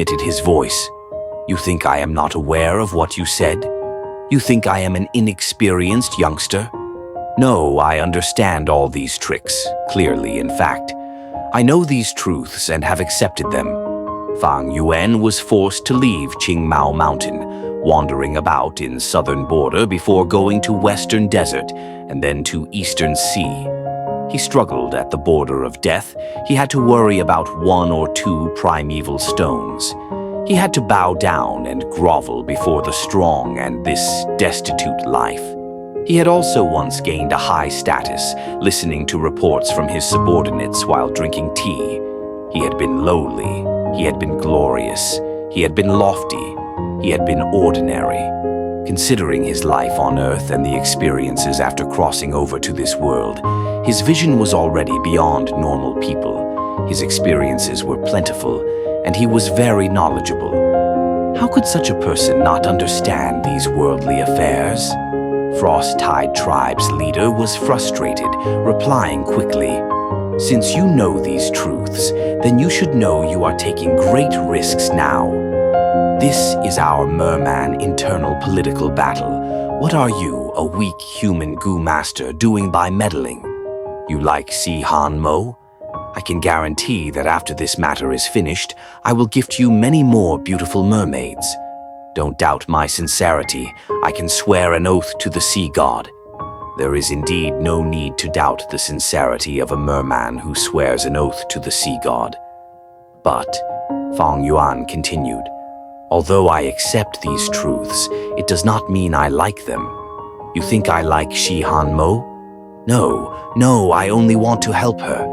emitted his voice. You think I am not aware of what you said? You think I am an inexperienced youngster? No, I understand all these tricks, clearly, in fact. I know these truths and have accepted them. Fang Yuan was forced to leave Qingmao Mountain, wandering about in southern border before going to western desert and then to eastern sea. He struggled at the border of death. He had to worry about 1 or 2 primeval stones. He had to bow down and grovel before the strong and this destitute life. He had also once gained a high status, listening to reports from his subordinates while drinking tea. He had been lowly. He had been glorious. He had been lofty. He had been ordinary. Considering his life on Earth and the experiences after crossing over to this world, his vision was already beyond normal people. His experiences were plentiful, and he was very knowledgeable. How could such a person not understand these worldly affairs? Frost-Tide Tribe's leader was frustrated, replying quickly, "Since you know these truths, then you should know you are taking great risks now. This is our merman internal political battle. What are you, a weak human goo master, doing by meddling? You like Si Han Mo? I can guarantee that after this matter is finished, I will gift you many more beautiful mermaids. Don't doubt my sincerity. I can swear an oath to the sea god. There is indeed no need to doubt the sincerity of a merman who swears an oath to the sea god." But, Fang Yuan continued, "Although I accept these truths, it does not mean I like them. You think I like Si Han Mo? No, I only want to help her.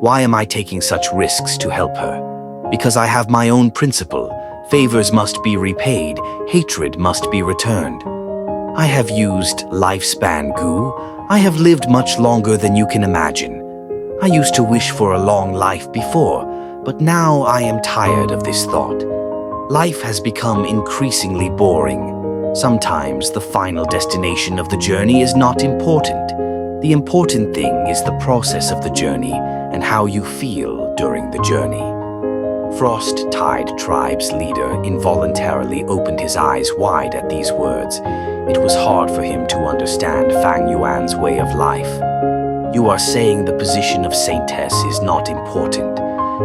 Why am I taking such risks to help her? Because I have my own principle. Favors must be repaid, hatred must be returned. I have used lifespan goo. I have lived much longer than you can imagine. I used to wish for a long life before, but now I am tired of this thought. Life has become increasingly boring. Sometimes the final destination of the journey is not important. The important thing is the process of the journey and how you feel during the journey." Frost-Tide Tribe's leader involuntarily opened his eyes wide at these words. It was hard for him to understand Fang Yuan's way of life. "You are saying the position of saintess is not important.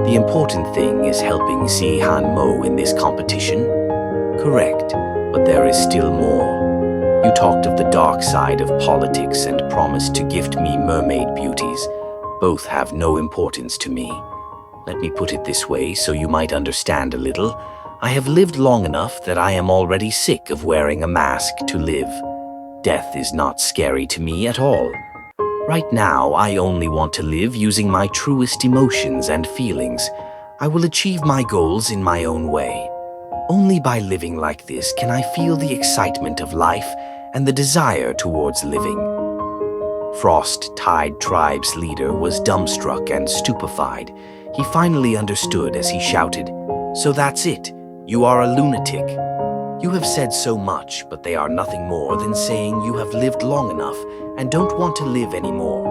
The important thing is helping Si Han Mo in this competition?" "Correct, but there is still more. You talked of the dark side of politics and promised to gift me mermaid beauties. Both have no importance to me. Let me put it this way so you might understand a little. I have lived long enough that I am already sick of wearing a mask to live. Death is not scary to me at all. Right now, I only want to live using my truest emotions and feelings. I will achieve my goals in my own way. Only by living like this can I feel the excitement of life and the desire towards living." Frost-Tide Tribe's leader was dumbstruck and stupefied. He finally understood as he shouted, "So that's it. You are a lunatic. You have said so much, but they are nothing more than saying you have lived long enough and don't want to live anymore.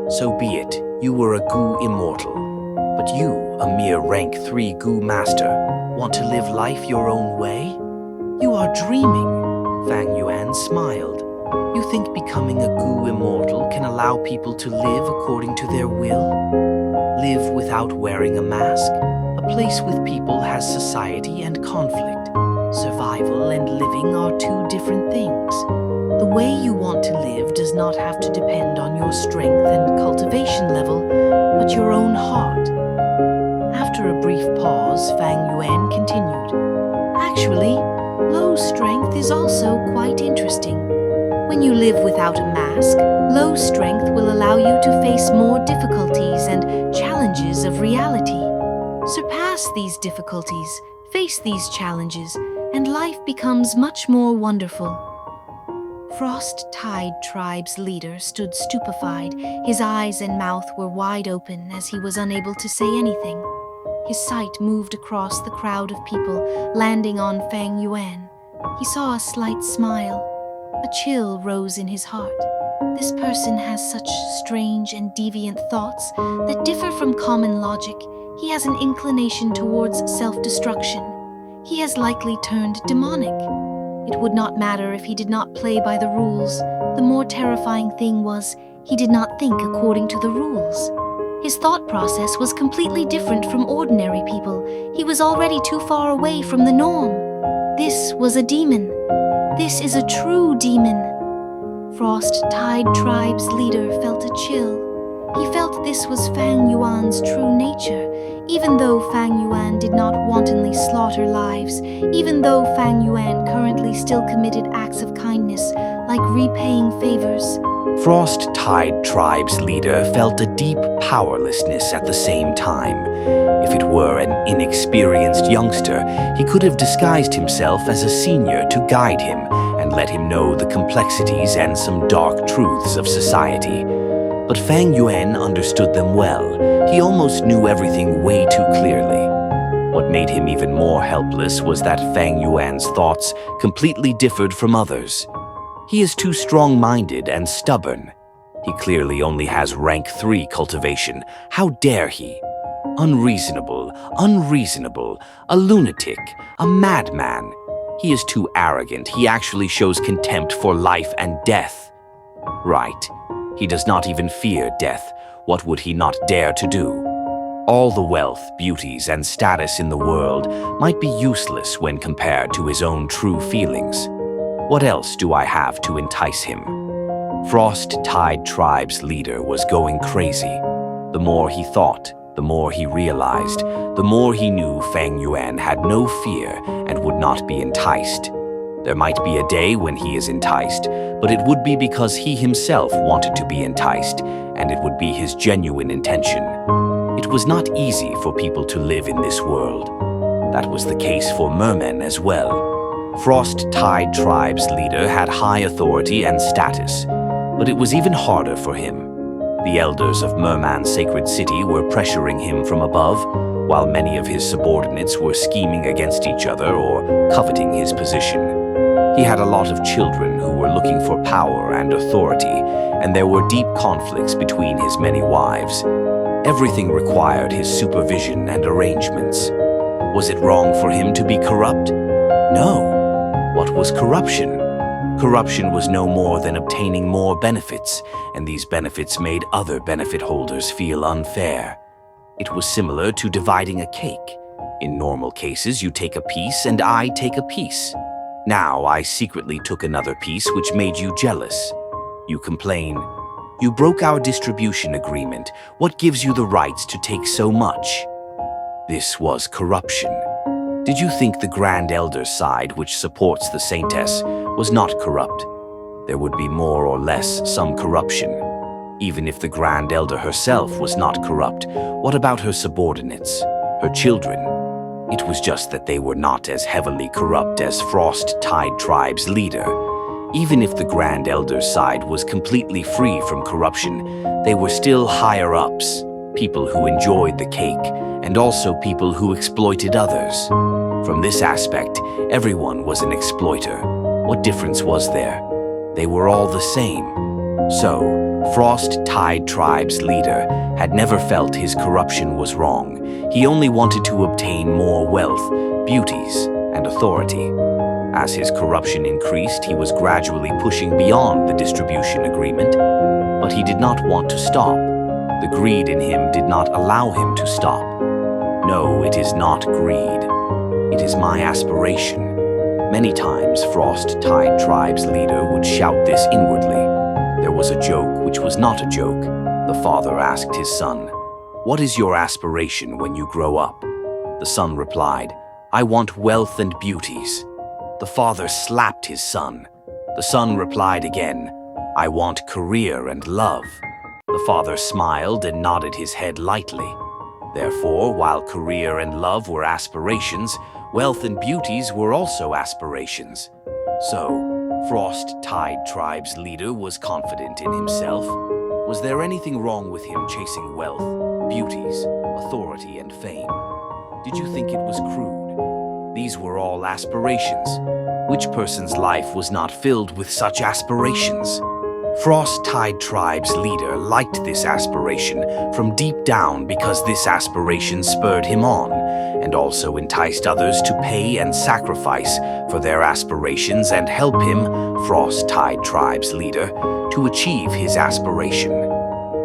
So be it. You were a goo immortal. But you, a mere rank 3 goo master, want to live life your own way? You are dreaming." Fang Yuan smiled. "You think becoming a goo immortal can allow people to live according to their will? Live without wearing a mask? A place with people has society and conflict. Survival and living are 2 different things. The way you want to live does not have to depend on your strength and cultivation level, but your own heart." After a brief pause, Fang Yuan continued, "Actually, low strength is also quite interesting. When you live without a mask, low strength will allow you to face more difficulties and challenges of reality. Surpass these difficulties, face these challenges, and life becomes much more wonderful." Frost-Tide Tribe's leader stood stupefied. His eyes and mouth were wide open as he was unable to say anything. His sight moved across the crowd of people, landing on Fang Yuan. He saw a slight smile. A chill rose in his heart. This person has such strange and deviant thoughts that differ from common logic. He has an inclination towards self-destruction. He has likely turned demonic. It would not matter if he did not play by the rules. The more terrifying thing was, he did not think according to the rules. His thought process was completely different from ordinary people. He was already too far away from the norm. This was a demon. This is a true demon. Frost Tide Tribe's leader felt a chill. He felt this was Fang Yuan's true nature, even though Fang Yuan did not wantonly slaughter lives, even though Fang Yuan currently still committed acts of kindness, like repaying favors. Frost Tide Tribe's leader felt a deep powerlessness at the same time. If it were an inexperienced youngster, he could have disguised himself as a senior to guide him and let him know the complexities and some dark truths of society. But Fang Yuan understood them well. He almost knew everything way too clearly. What made him even more helpless was that Fang Yuan's thoughts completely differed from others. He is too strong-minded and stubborn. He clearly only has rank 3 cultivation. How dare he? Unreasonable, a lunatic, a madman. He is too arrogant. He actually shows contempt for life and death. Right. He does not even fear death. What would he not dare to do? All the wealth, beauties, and status in the world might be useless when compared to his own true feelings. What else do I have to entice him? Frost Tide Tribe's leader was going crazy. The more he thought, the more he realized, the more he knew Fang Yuan had no fear and would not be enticed. There might be a day when he is enticed, but it would be because he himself wanted to be enticed, and it would be his genuine intention. It was not easy for people to live in this world. That was the case for mermen as well. Frost Tide Tribe's leader had high authority and status, but it was even harder for him. The elders of Merman's sacred city were pressuring him from above, while many of his subordinates were scheming against each other or coveting his position. He had a lot of children who were looking for power and authority, and there were deep conflicts between his many wives. Everything required his supervision and arrangements. Was it wrong for him to be corrupt? No. What was corruption? Corruption was no more than obtaining more benefits, and these benefits made other benefit holders feel unfair. It was similar to dividing a cake. In normal cases, you take a piece and I take a piece. Now I secretly took another piece which made you jealous. You complain, "You broke our distribution agreement. What gives you the rights to take so much?" This was corruption. Did you think the Grand Elder's side, which supports the Saintess, was not corrupt? There would be more or less some corruption. Even if the Grand Elder herself was not corrupt, what about her subordinates, her children? It was just that they were not as heavily corrupt as Frost Tide Tribe's leader. Even if the Grand Elder's side was completely free from corruption, they were still higher-ups, people who enjoyed the cake, and also people who exploited others. From this aspect, everyone was an exploiter. What difference was there? They were all the same. So, Frost Tide Tribe's leader had never felt his corruption was wrong. He only wanted to obtain more wealth, beauties, and authority. As his corruption increased, he was gradually pushing beyond the distribution agreement. But he did not want to stop. The greed in him did not allow him to stop. No, it is not greed. It is my aspiration. Many times, Frost Tide Tribe's leader would shout this inwardly. There was a joke which was not a joke. The father asked his son, "What is your aspiration when you grow up?" The son replied, "I want wealth and beauties." The father slapped his son. The son replied again, "I want career and love." The father smiled and nodded his head lightly. Therefore, while career and love were aspirations, wealth and beauties were also aspirations. So, Frost Tide Tribe's leader was confident in himself. Was there anything wrong with him chasing wealth, beauties, authority, and fame? Did you think it was crude? These were all aspirations. Which person's life was not filled with such aspirations? Frost Tide Tribe's leader liked this aspiration from deep down because this aspiration spurred him on and also enticed others to pay and sacrifice for their aspirations and help him, Frost Tide Tribe's leader, to achieve his aspiration.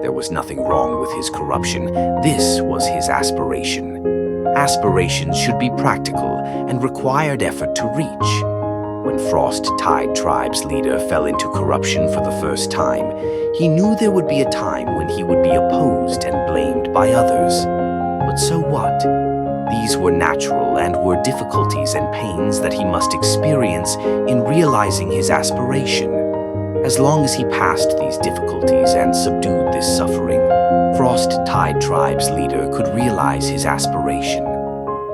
There was nothing wrong with his corruption. This was his aspiration. Aspirations should be practical and required effort to reach. When Frost Tide Tribe's leader fell into corruption for the first time, he knew there would be a time when he would be opposed and blamed by others. But so what? These were natural and were difficulties and pains that he must experience in realizing his aspiration. As long as he passed these difficulties and subdued this suffering, Frost Tide Tribe's leader could realize his aspiration.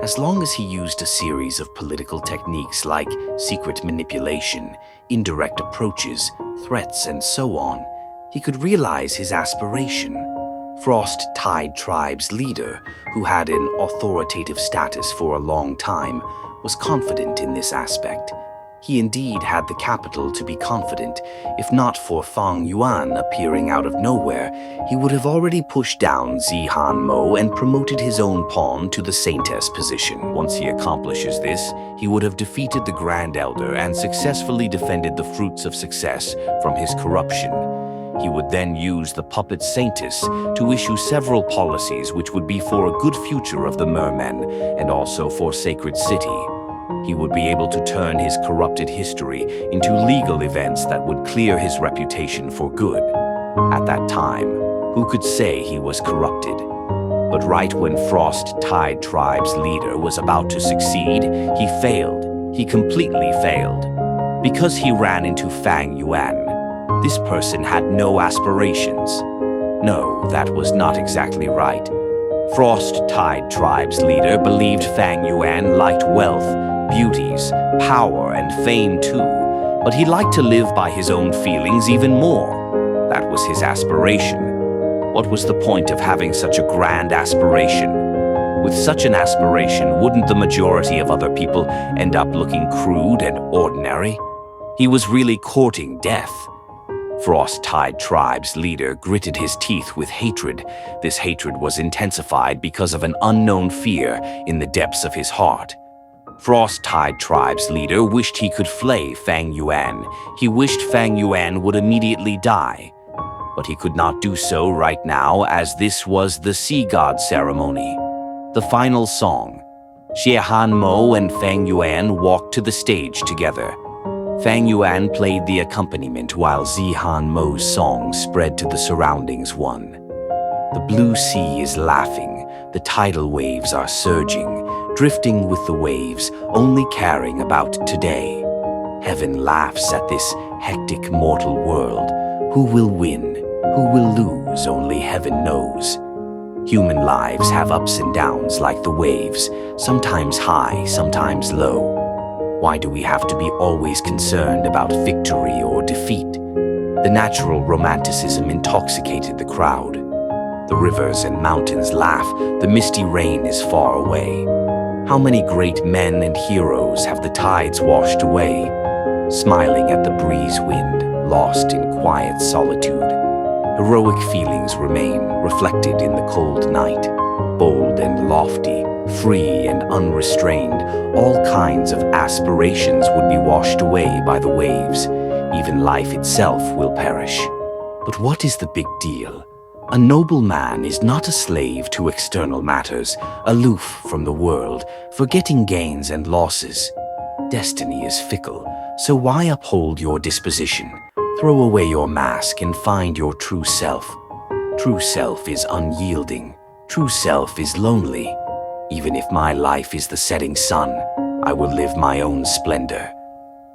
As long as he used a series of political techniques like secret manipulation, indirect approaches, threats, and so on, he could realize his aspiration. Frost Tide Tribe's leader, who had an authoritative status for a long time, was confident in this aspect. He indeed had the capital to be confident. If not for Fang Yuan appearing out of nowhere, he would have already pushed down Zihan Mo and promoted his own pawn to the saintess position. Once he accomplishes this, he would have defeated the Grand Elder and successfully defended the fruits of success from his corruption. He would then use the puppet saintess to issue several policies which would be for a good future of the mermen and also for Sacred City. He would be able to turn his corrupted history into legal events that would clear his reputation for good. At that time, who could say he was corrupted? But right when Frost Tide Tribe's leader was about to succeed, he failed. He completely failed. Because he ran into Fang Yuan, this person had no aspirations. No, that was not exactly right. Frost Tide Tribe's leader believed Fang Yuan liked wealth, beauties, power, and fame too, but he liked to live by his own feelings even more. That was his aspiration. What was the point of having such a grand aspiration? With such an aspiration, wouldn't the majority of other people end up looking crude and ordinary? He was really courting death. Frost Tide Tribe's leader gritted his teeth with hatred. This hatred was intensified because of an unknown fear in the depths of his heart. Frost Tide Tribe's leader wished he could flay Fang Yuan. He wished Fang Yuan would immediately die. But he could not do so right now, as this was the Sea God ceremony. The final song. Zihan Mo and Fang Yuan walked to the stage together. Fang Yuan played the accompaniment while Zihan Mo's song spread to the surroundings one. The blue sea is laughing, the tidal waves are surging, drifting with the waves, only caring about today. Heaven laughs at this hectic mortal world. Who will win? Who will lose? Only heaven knows. Human lives have ups and downs like the waves, sometimes high, sometimes low. Why do we have to be always concerned about victory or defeat? The natural romanticism intoxicated the crowd. The rivers and mountains laugh, the misty rain is far away. How many great men and heroes have the tides washed away, smiling at the breeze wind, lost in quiet solitude. Heroic feelings remain, reflected in the cold night, bold and lofty, free and unrestrained. All kinds of aspirations would be washed away by the waves. Even life itself will perish. But what is the big deal? A noble man is not a slave to external matters, aloof from the world, forgetting gains and losses. Destiny is fickle, so why uphold your disposition? Throw away your mask and find your true self. True self is unyielding. True self is lonely. Even if my life is the setting sun, I will live my own splendor.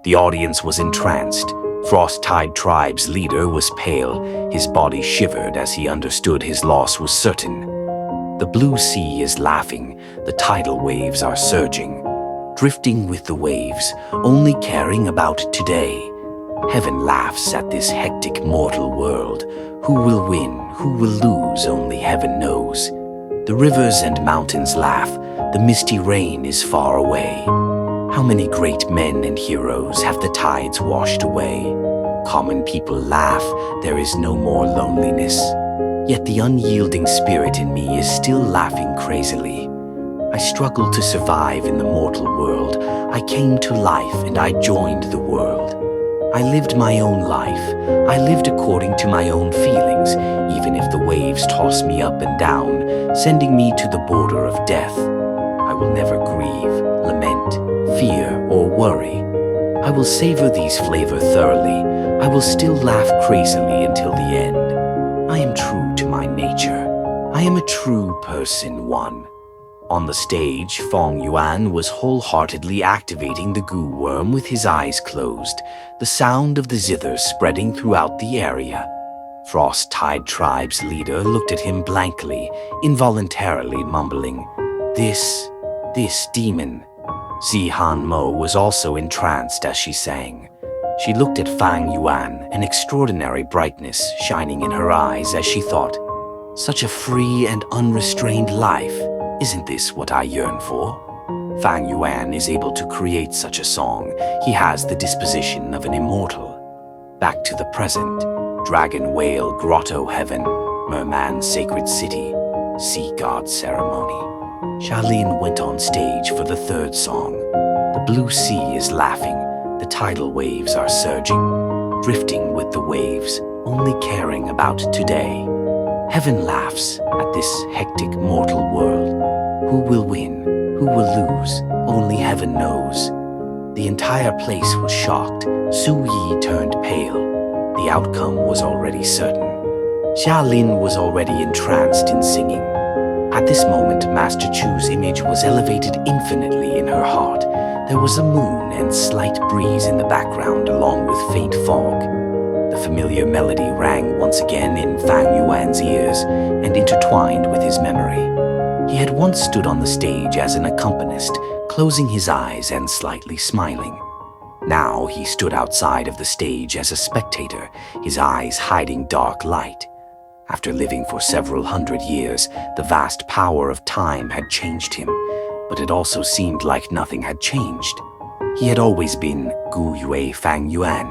The audience was entranced. Frost Tide Tribe's leader was pale. His body shivered as he understood his loss was certain. The blue sea is laughing. The tidal waves are surging, drifting with the waves, only caring about today. Heaven laughs at this hectic mortal world. Who will win? Who will lose? Only heaven knows. The rivers and mountains laugh. The misty rain is far away. How many great men and heroes have the tides washed away? Common people laugh, there is no more loneliness. Yet the unyielding spirit in me is still laughing crazily. I struggle to survive in the mortal world. I came to life and I joined the world. I lived my own life. I lived according to my own feelings, even if the waves toss me up and down, sending me to the border of death. I will never grieve, lament, fear, or worry. I will savor these flavors thoroughly. I will still laugh crazily until the end. I am true to my nature. I am a true person one. On the stage, Fang Yuan was wholeheartedly activating the goo worm with his eyes closed, the sound of the zithers spreading throughout the area. Frost-Tide Tribe's leader looked at him blankly, involuntarily mumbling, This demon. Zihan Mo was also entranced as she sang. She looked at Fang Yuan, an extraordinary brightness shining in her eyes as she thought, Such a free and unrestrained life. Isn't this what I yearn for? Fang Yuan is able to create such a song. He has the disposition of an immortal. Back to the present. Dragon Whale Grotto Heaven, Merman Sacred City, Sea God Ceremony. Xialin went on stage for the third song. The blue sea is laughing. The tidal waves are surging, drifting with the waves, only caring about today. Heaven laughs at this hectic mortal world. Who will win? Who will lose? Only heaven knows. The entire place was shocked. Su Yi turned pale. The outcome was already certain. Xialin was already entranced in singing. At this moment, Master Chu's image was elevated infinitely in her heart. There was a moon and slight breeze in the background along with faint fog. The familiar melody rang once again in Fang Yuan's ears and intertwined with his memory. He had once stood on the stage as an accompanist, closing his eyes and slightly smiling. Now he stood outside of the stage as a spectator, his eyes hiding dark light. After living for several hundred years, the vast power of time had changed him, but it also seemed like nothing had changed. He had always been Gu Yue Fang Yuan,